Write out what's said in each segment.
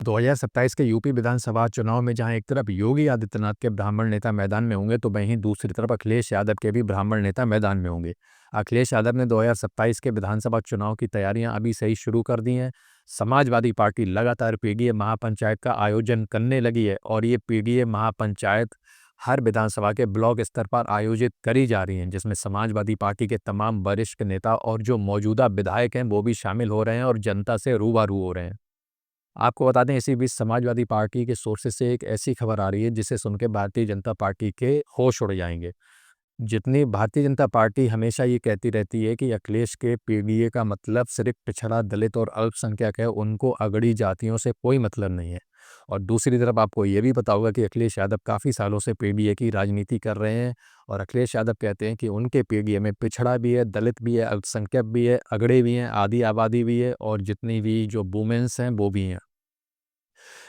2027 के यूपी विधानसभा चुनाव में जहां एक तरफ योगी आदित्यनाथ के ब्राह्मण नेता मैदान में होंगे तो वहीं दूसरी तरफ अखिलेश यादव के भी ब्राह्मण नेता मैदान में होंगे। अखिलेश यादव ने 2027 के विधानसभा चुनाव की तैयारियां अभी से ही शुरू कर दी हैं। समाजवादी पार्टी लगातार पीडीए महापंचायत का आयोजन करने लगी है और ये पीडीए महापंचायत हर विधानसभा के ब्लॉक स्तर पर आयोजित करी जा रही हैं, जिसमें समाजवादी पार्टी के तमाम वरिष्ठ नेता और जो मौजूदा विधायक हैं वो भी शामिल हो रहे हैं और जनता से रूबरू हो रहे हैं। आपको बता दें, इसी बीच समाजवादी पार्टी के सोर्सेस से एक ऐसी खबर आ रही है जिसे सुन के भारतीय जनता पार्टी के होश उड़ जाएंगे। जितनी भारतीय जनता पार्टी हमेशा ये कहती रहती है कि अखिलेश के पीडीए का मतलब सिर्फ पिछड़ा, दलित और अल्पसंख्यक है, उनको अगड़ी जातियों से कोई मतलब नहीं है। और दूसरी तरफ आपको ये भी पता होगा कि अखिलेश यादव काफ़ी सालों से पीडीए की राजनीति कर रहे हैं और अखिलेश यादव कहते हैं कि उनके पीडीए में पिछड़ा भी है, दलित भी है, अल्पसंख्यक भी है, अगड़े भी हैं, आधी आबादी भी है और जितनी भी जो वुमेन्स हैं वो भी हैं।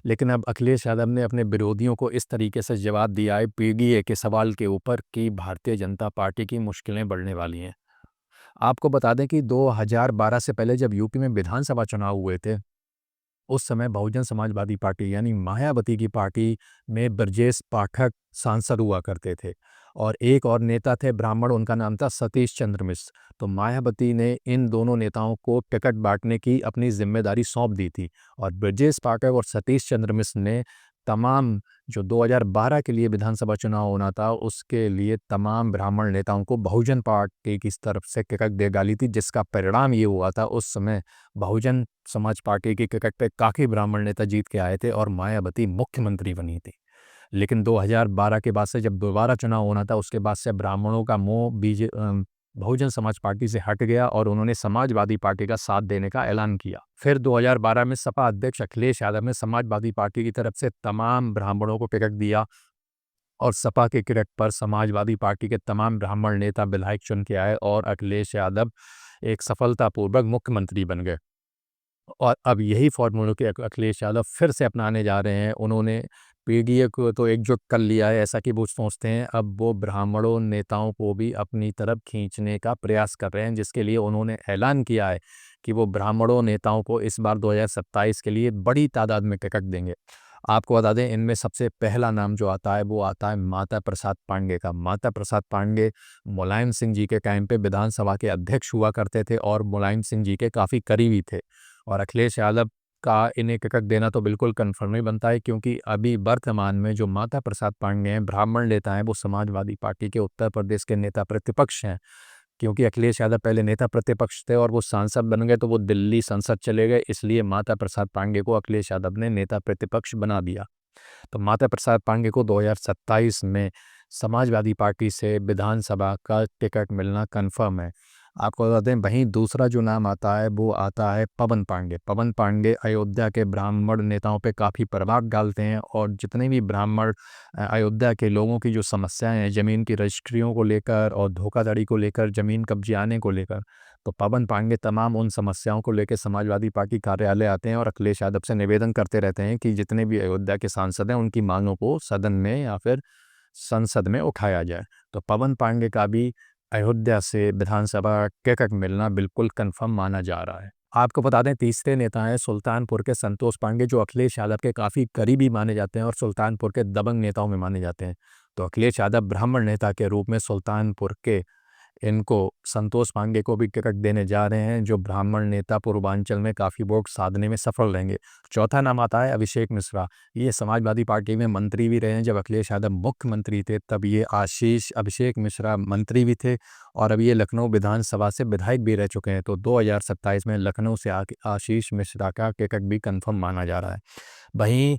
लेकिन अब अखिलेश यादव ने अपने विरोधियों को इस तरीके से जवाब दिया है पीडीए के सवाल के ऊपर कि भारतीय जनता पार्टी की मुश्किलें बढ़ने वाली हैं। आपको बता दें कि 2012 से पहले जब यूपी में विधानसभा चुनाव हुए थे, उस समय बहुजन समाजवादी पार्टी यानी मायावती की पार्टी में ब्रजेश पाठक सांसद हुआ करते थे और एक और नेता थे ब्राह्मण, उनका नाम था सतीश चंद्र मिश्र। तो मायावती ने इन दोनों नेताओं को टिकट बांटने की अपनी जिम्मेदारी सौंप दी थी और ब्रजेश पाठक और सतीश चंद्र मिश्र ने तमाम जो 2012 के लिए विधानसभा चुनाव होना था उसके लिए तमाम ब्राह्मण नेताओं को बहुजन पार्टी की तरफ से टिकट दे डाली थी, जिसका परिणाम ये हुआ था उस समय बहुजन समाज पार्टी की टिकट पे काफ़ी ब्राह्मण नेता जीत के आए थे और मायावती मुख्यमंत्री बनी थी। लेकिन 2012 के बाद से जब दोबारा चुनाव होना था उसके बाद से ब्राह्मणों का मोह बहुजन समाज पार्टी से हट गया और उन्होंने समाजवादी पार्टी का साथ देने का ऐलान किया। फिर 2012 में सपा अध्यक्ष अखिलेश यादव ने समाजवादी पार्टी की तरफ से तमाम ब्राह्मणों को टिकट दिया और सपा के टिकट पर समाजवादी पार्टी के तमाम ब्राह्मण नेता विधायक चुन के आए और अखिलेश यादव एक सफलतापूर्वक मुख्यमंत्री बन गए। और अब यही फ़ॉर्मूला के अखिलेश यादव फिर से अपनाने जा रहे हैं। उन्होंने पीडीए को तो एकजुट कर लिया है, ऐसा कि वो सोचते हैं अब वो ब्राह्मणों नेताओं को भी अपनी तरफ खींचने का प्रयास कर रहे हैं, जिसके लिए उन्होंने ऐलान किया है कि वो ब्राह्मणों नेताओं को इस बार 2027 के लिए बड़ी तादाद में टिकट देंगे। आपको बता दें, इनमें सबसे पहला नाम जो आता है वो आता है माता प्रसाद पांडे का। माता प्रसाद पांडे मुलायम सिंह जी के टाइम पे विधानसभा के अध्यक्ष हुआ करते थे और मुलायम सिंह जी के काफ़ी करीबी थे और अखिलेश यादव का इन्हें टिकट देना तो बिल्कुल कन्फर्म ही बनता है, क्योंकि अभी वर्तमान में जो माता प्रसाद पांडे हैं ब्राह्मण नेता हैं, वो समाजवादी पार्टी के उत्तर प्रदेश के नेता प्रतिपक्ष हैं। क्योंकि अखिलेश यादव पहले नेता प्रतिपक्ष थे और वो सांसद बन गए तो वो दिल्ली संसद चले गए, इसलिए माता प्रसाद पांडे को अखिलेश यादव ने नेता प्रतिपक्ष बना दिया। तो माता प्रसाद पांडे को 2027 में समाजवादी पार्टी से विधानसभा का टिकट मिलना कन्फर्म है। आपको बता दें, वहीं दूसरा जो नाम आता है वो आता है पवन पांडे। पवन पांडे अयोध्या के ब्राह्मण नेताओं पे काफ़ी प्रभाव डालते हैं और जितने भी ब्राह्मण अयोध्या के लोगों की जो समस्याएं हैं ज़मीन की रजिस्ट्रियों को लेकर और धोखाधड़ी को लेकर, ज़मीन कब्जे को लेकर, तो पवन पांडे तमाम उन समस्याओं को लेकर समाजवादी पार्टी कार्यालय आते हैं और अखिलेश यादव से निवेदन करते रहते हैं कि जितने भी अयोध्या के सांसद हैं उनकी मांगों को सदन में या फिर संसद में उठाया जाए। तो पवन पांडे का भी अयोध्या से विधानसभा टिकट मिलना बिल्कुल कंफर्म माना जा रहा है। आपको बता दें, तीसरे नेता हैं सुल्तानपुर के संतोष पांडे, जो अखिलेश यादव के काफ़ी करीबी माने जाते हैं और सुल्तानपुर के दबंग नेताओं में माने जाते हैं। तो अखिलेश यादव ब्राह्मण नेता के रूप में सुल्तानपुर के इनको संतोष पांडे को भी टिकट देने जा रहे हैं, जो ब्राह्मण नेता पूर्वांचल में काफ़ी वोट साधने में सफल रहेंगे। चौथा नाम आता है अभिषेक मिश्रा। ये समाजवादी पार्टी में मंत्री भी रहे हैं। जब अखिलेश यादव मुख्यमंत्री थे तब ये अभिषेक मिश्रा मंत्री भी थे और अब ये लखनऊ विधानसभा से विधायक भी रह चुके हैं। तो 2027 में लखनऊ से आशीष मिश्रा का टिकट भी कन्फर्म माना जा रहा है। वहीं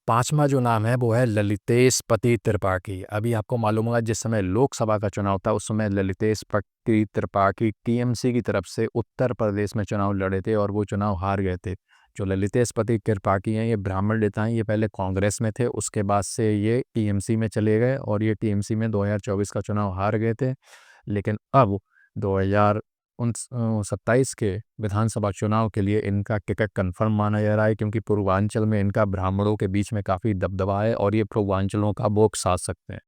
पाँचवा जो नाम है वो है ललितेश पति त्रिपाठी। अभी आपको मालूम होगा, जिस समय लोकसभा का चुनाव था उस समय ललितेश पति त्रिपाठी टीएमसी की तरफ से उत्तर प्रदेश में चुनाव लड़े थे और वो चुनाव हार गए थे। जो ललितेश पति त्रिपाठी हैं ये ब्राह्मण नेता हैं, ये पहले कांग्रेस में थे, उसके बाद से ये टीएमसी में चले गए और ये टीएमसी में 2024 का चुनाव हार गए थे। लेकिन अब 2027 के विधानसभा चुनाव के लिए इनका टिकट कंफर्म माना जा रहा है, क्योंकि पूर्वांचल में इनका ब्राह्मणों के बीच में काफ़ी दबदबा है और ये पूर्वांचलों का वोट साध सकते हैं।